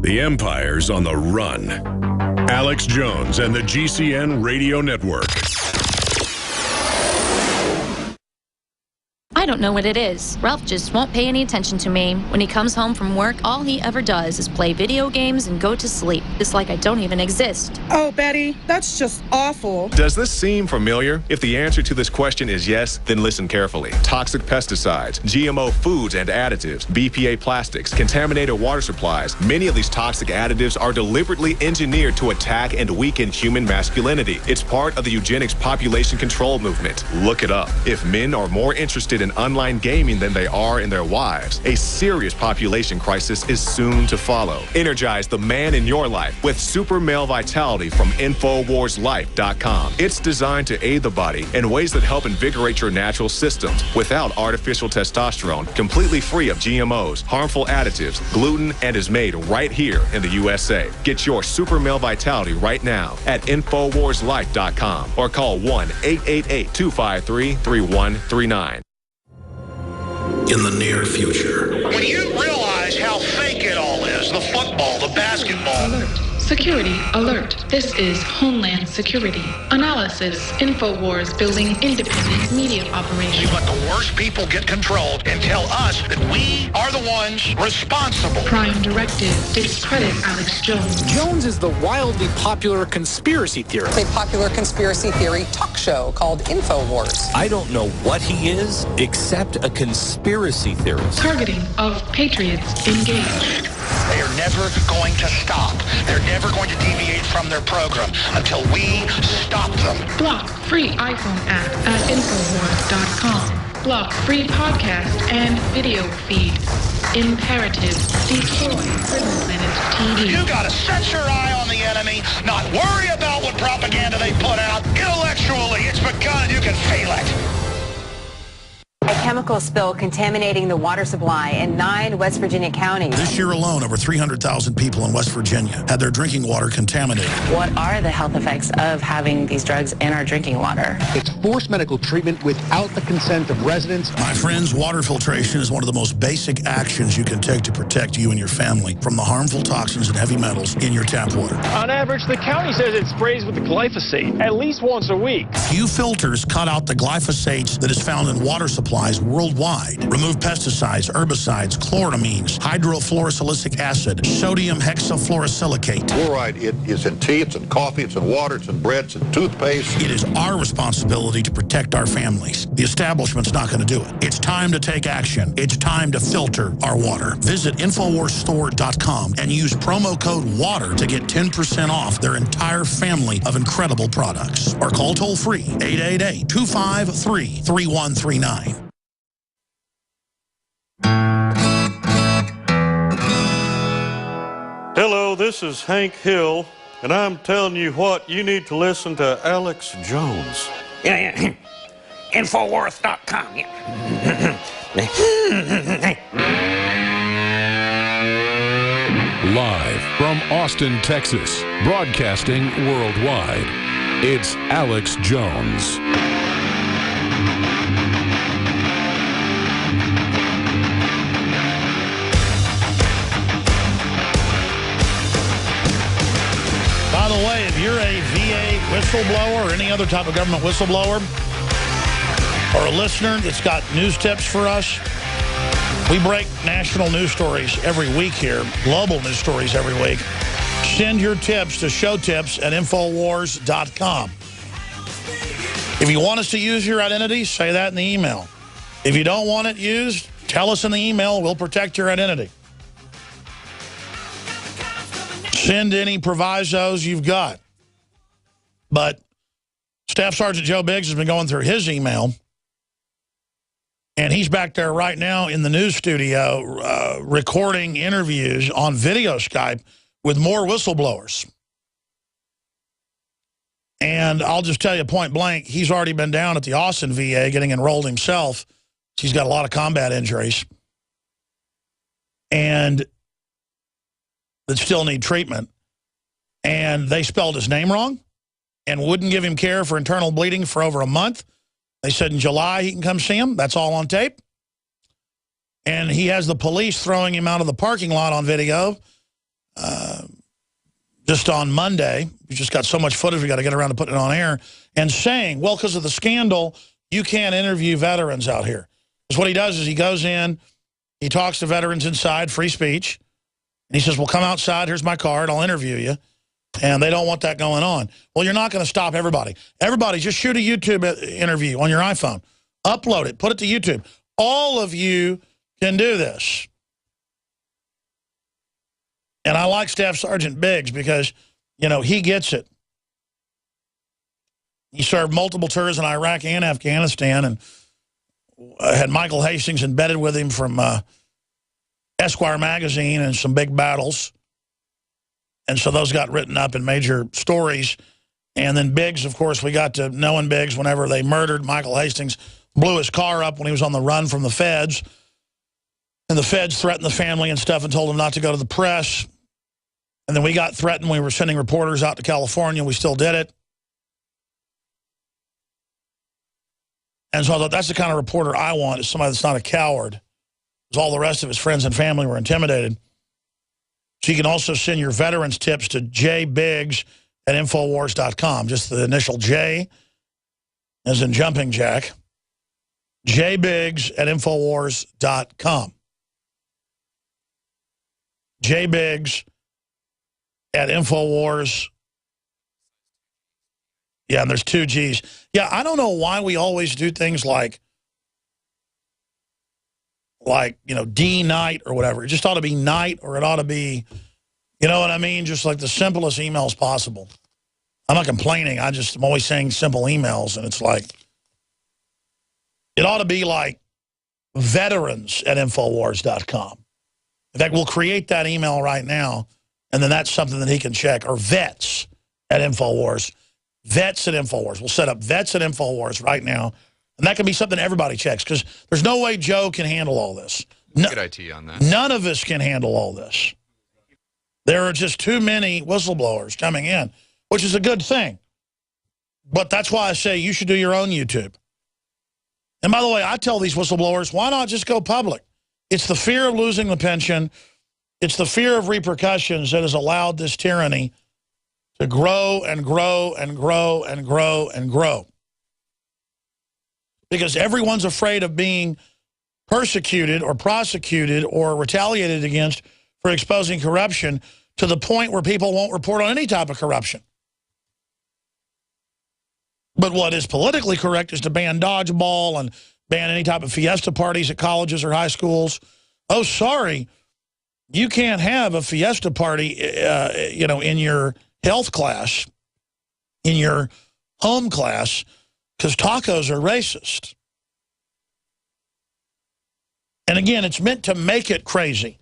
The Empire's on the run. Alex Jones and the GCN Radio Network. I don't know what it is. Ralph just won't pay any attention to me. When he comes home from work, all he ever does is play video games and go to sleep. It's like I don't even exist. Oh, Betty, that's just awful. Does this seem familiar? If the answer to this question is yes, then listen carefully. Toxic pesticides, GMO foods and additives, BPA plastics, contaminated water supplies. Many of these toxic additives are deliberately engineered to attack and weaken human masculinity. It's part of the eugenics population control movement. Look it up. If men are more interested in online gaming than they are in their wives, a serious population crisis is soon to follow. Energize the man in your life with Super Male Vitality from InfoWarsLife.com. It's designed to aid the body in ways that help invigorate your natural systems without artificial testosterone, completely free of GMOs, harmful additives, gluten, and is made right here in the USA. Get your Super Male Vitality right now at InfoWarsLife.com or call 1-888-253-3139. In the near future. When you realize how fake it all is, the football, the basketball. Alert. Security alert. This is Homeland Security. Analysis. InfoWars building independent media operation. We let the worst people get controlled and tell us that we are the ones responsible. Prime directive. Discredit Alex Jones. Jones is the wildly popular conspiracy theorist. A popular conspiracy theory talk show called InfoWars. I don't know what he is except a conspiracy theorist. Targeting of patriots engaged. They are never going to stop. They're never going to deviate from their program until we stop them. Block free iPhone app at Infowars.com. Block free podcast and video feed. Imperative. Destroy Prison Planet TV. You gotta set your eye on the enemy, not worry about what propaganda they put out. Intellectually, it's begun. You can feel it. A chemical spill contaminating the water supply in 9 West Virginia counties. This year alone, over 300,000 people in West Virginia had their drinking water contaminated. What are the health effects of having these drugs in our drinking water? It's forced medical treatment without the consent of residents. My friends, water filtration is one of the most basic actions you can take to protect you and your family from the harmful toxins and heavy metals in your tap water. On average, the county says it sprays with the glyphosate at least once a week. Few filters cut out the glyphosate that is found in water supplies worldwide. Remove pesticides, herbicides, chloramines, hydrofluorosilicic acid, sodium hexafluorosilicate. Fluoride, it is in tea, it's in coffee, it's in water, it's in bread, it's in toothpaste. It is our responsibility to protect our families. The establishment's not going to do it. It's time to take action. It's time to filter our water. Visit InfoWarsStore.com and use promo code WATER to get 10% off their entire family of incredible products. Or call toll-free 888-253-3139. Hello, this is Hank Hill, and I'm telling you what, you need to listen to Alex Jones. Yeah. Infowars.com. Live from Austin, Texas, broadcasting worldwide, it's Alex Jones. By the way, if you're a VA whistleblower or any other type of government whistleblower or a listener that's got news tips for us, we break national news stories every week here, global news stories every week. Send your tips to showtips@Infowars.com. If you want us to use your identity, say that in the email. If you don't want it used, tell us in the email. We'll protect your identity. Send any provisos you've got. But Staff Sergeant Joe Biggs has been going through his email, and he's back there right now in the news studio recording interviews on video Skype with more whistleblowers. And I'll just tell you point blank, he's already been down at the Austin VA getting enrolled himself. He's got a lot of combat injuries and that still need treatment. And they spelled his name wrong and wouldn't give him care for internal bleeding for over a month. They said in July he can come see him. That's all on tape. And he has the police throwing him out of the parking lot on video. just on Monday. We just got so much footage, we got to get around to putting it on air, and saying, well, because of the scandal, you can't interview veterans out here. Because what he does is he goes in, he talks to veterans inside, free speech, and he says, well, come outside, here's my card, I'll interview you. And they don't want that going on. Well, you're not going to stop everybody. Everybody, just shoot a YouTube interview on your iPhone. Upload it, put it to YouTube. All of you can do this. And I like Staff Sergeant Biggs because, you know, he gets it. He served multiple tours in Iraq and Afghanistan, and had Michael Hastings embedded with him from Esquire magazine and some big battles. And so those got written up in major stories. And then Biggs, of course, we got to knowing Biggs whenever they murdered Michael Hastings, blew his car up when he was on the run from the feds. And the feds threatened the family and stuff and told him not to go to the press. And then we got threatened. We were sending reporters out to California. We still did it. And so I thought, that's the kind of reporter I want, is somebody that's not a coward. Because all the rest of his friends and family were intimidated. So you can also send your veterans tips to jbiggs@infowars.com. Just the initial J, as in jumping jack. jbiggs@infowars.com. jbiggs@infowars. Yeah, and there's 2 G's. Yeah, I don't know why we always do things like, you know, D Night or whatever. It just ought to be night, or it ought to be, you know what I mean? Just like the simplest emails possible. I'm not complaining. I'm always saying simple emails, and it's like, it ought to be like veterans@infowars.com. In fact, we'll create that email right now, and then that's something that he can check. Or vets@infowars. Vets@infowars. We'll set up vets@infowars right now. And that can be something everybody checks, because there's no way Joe can handle all this. Good IT on that. None of us can handle all this. There are just too many whistleblowers coming in, which is a good thing. But that's why I say you should do your own YouTube. And by the way, I tell these whistleblowers, why not just go public? It's the fear of losing the pension. It's the fear of repercussions that has allowed this tyranny to grow and grow and grow and grow and grow. Because everyone's afraid of being persecuted or prosecuted or retaliated against for exposing corruption, to the point where people won't report on any type of corruption. But what is politically correct is to ban dodgeball and ban any type of fiesta parties at colleges or high schools. Oh, sorry, you can't have a fiesta party, you know, in your health class, in your home class, because tacos are racist. And again, it's meant to make it crazy.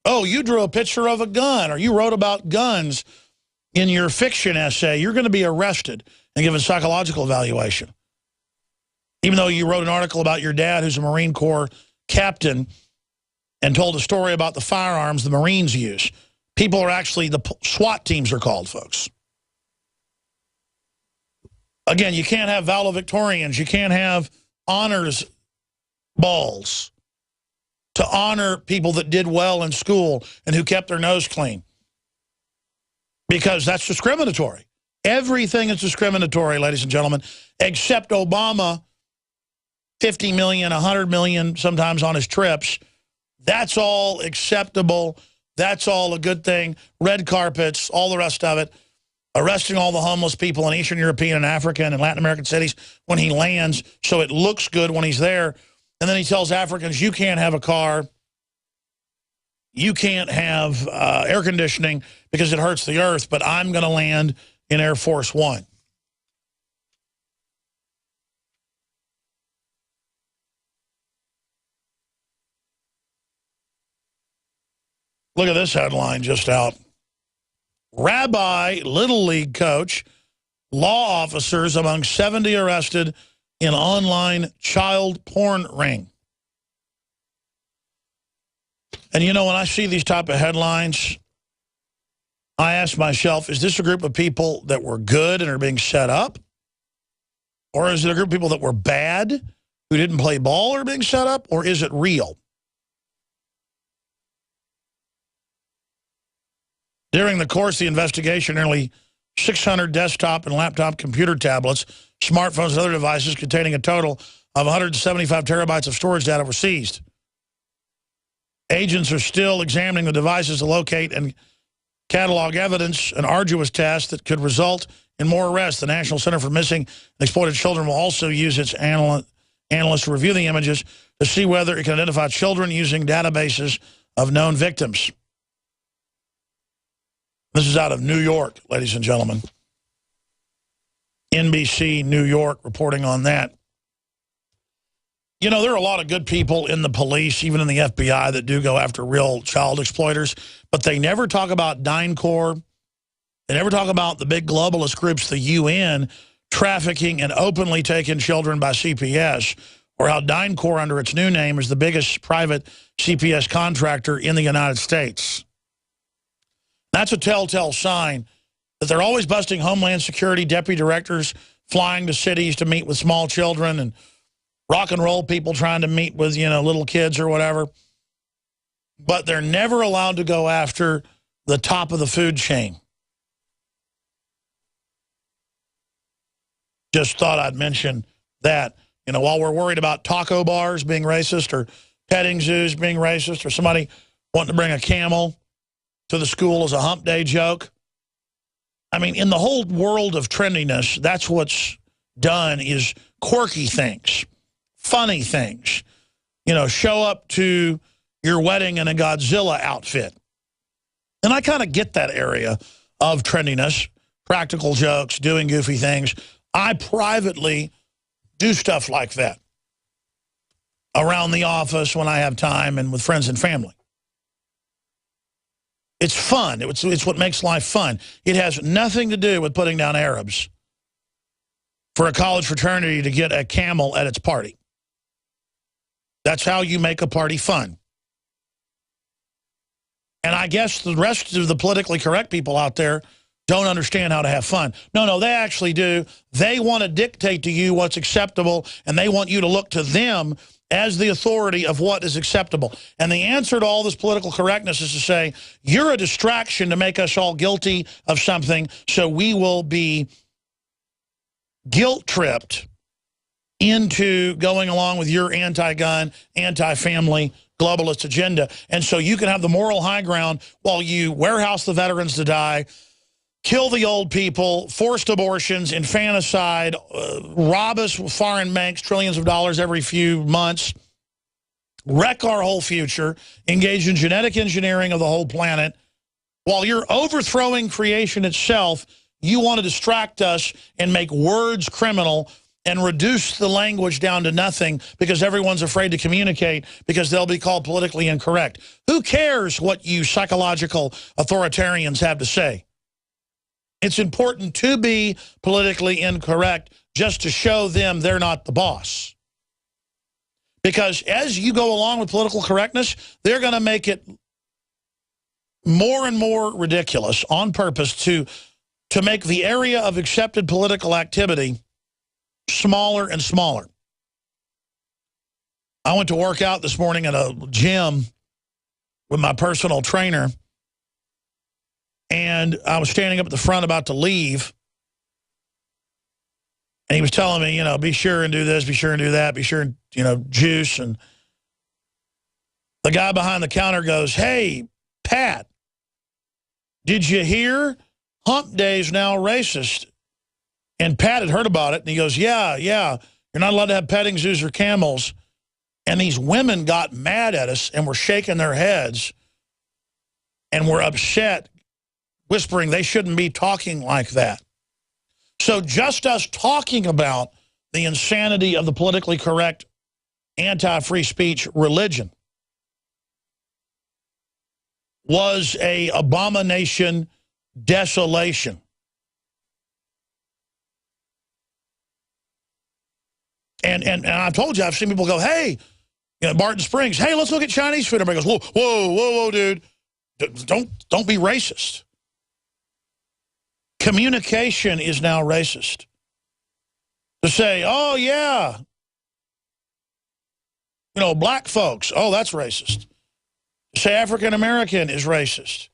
Oh, you drew a picture of a gun, or you wrote about guns in your fiction essay. You're going to be arrested and given psychological evaluation. Even though you wrote an article about your dad, who's a Marine Corps captain, and told a story about the firearms the Marines use. People are actually, the SWAT teams are called, folks. Again, you can't have valedictorians. You can't have honors balls to honor people that did well in school and who kept their nose clean. Because that's discriminatory. Everything is discriminatory, ladies and gentlemen, except Obama, 50 million, 100 million sometimes on his trips. That's all acceptable. That's all a good thing. Red carpets, all the rest of it. Arresting all the homeless people in Eastern European and African and Latin American cities when he lands, so it looks good when he's there. And then he tells Africans, you can't have a car. You can't have air conditioning because it hurts the earth, but I'm going to land in Air Force One. Look at this headline just out. Rabbi, Little League coach, law officers among 70 arrested in online child porn ring. And you know, when I see these type of headlines, I ask myself, is this a group of people that were good and are being set up? Or is it a group of people that were bad, who didn't play ball, or being set up? Or is it real? During the course of the investigation, nearly 600 desktop and laptop computer tablets, smartphones, and other devices containing a total of 175 terabytes of storage data were seized. Agents are still examining the devices to locate and catalog evidence, an arduous task that could result in more arrests. The National Center for Missing and Exploited Children will also use its analysts to review the images to see whether it can identify children using databases of known victims. This is out of New York, ladies and gentlemen. NBC New York reporting on that. You know, there are a lot of good people in the police, even in the FBI, that do go after real child exploiters, but they never talk about DynCorp. They never talk about the big globalist groups, the UN, trafficking and openly taking children by CPS, or how DynCorp, under its new name, is the biggest private CPS contractor in the United States. That's a telltale sign that they're always busting Homeland Security deputy directors, flying to cities to meet with small children, and rock and roll people trying to meet with, you know, little kids or whatever. But they're never allowed to go after the top of the food chain. Just thought I'd mention that. You know, while we're worried about taco bars being racist or petting zoos being racist or somebody wanting to bring a camel to the school as a hump day joke. I mean, in the whole world of trendiness, that's what's done, is quirky things, funny things. You know, show up to your wedding in a Godzilla outfit. And I kind of get that area of trendiness, practical jokes, doing goofy things. I privately do stuff like that around the office when I have time and with friends and family. It's fun. It's what makes life fun. It has nothing to do with putting down Arabs for a college fraternity to get a camel at its party. That's how you make a party fun. And I guess the rest of the politically correct people out there don't understand how to have fun. No, they actually do. They want to dictate to you what's acceptable, and they want you to look to them as the authority of what is acceptable. And the answer to all this political correctness is to say, you're a distraction to make us all guilty of something, so we will be guilt-tripped into going along with your anti-gun, anti-family, globalist agenda. And so you can have the moral high ground while you warehouse the veterans to die, kill the old people, forced abortions, infanticide, rob us with foreign banks, trillions of dollars every few months, wreck our whole future, engage in genetic engineering of the whole planet. While you're overthrowing creation itself, you want to distract us and make words criminal and reduce the language down to nothing because everyone's afraid to communicate because they'll be called politically incorrect. Who cares what you psychological authoritarians have to say? It's important to be politically incorrect just to show them they're not the boss. Because as you go along with political correctness, they're going to make it more and more ridiculous on purpose to make the area of accepted political activity smaller and smaller. I went to work out this morning at a gym with my personal trainer, and I was standing up at the front about to leave, and he was telling me, you know, be sure and do this, be sure and do that, be sure and, you know, juice. And the guy behind the counter goes, hey, Pat, did you hear Hump Day's now racist? And Pat had heard about it, and he goes, yeah, you're not allowed to have petting zoos or camels. And these women got mad at us and were shaking their heads and were upset, whispering they shouldn't be talking like that. So just us talking about the insanity of the politically correct anti-free speech religion was an abomination, desolation. And I've told you, I've seen people go, hey, you know, Barton Springs, hey, let's look at Chinese food. Everybody goes, whoa, dude. Don't be racist. Communication is now racist. To say, oh, yeah, you know, black folks, oh, that's racist. To say African-American is racist.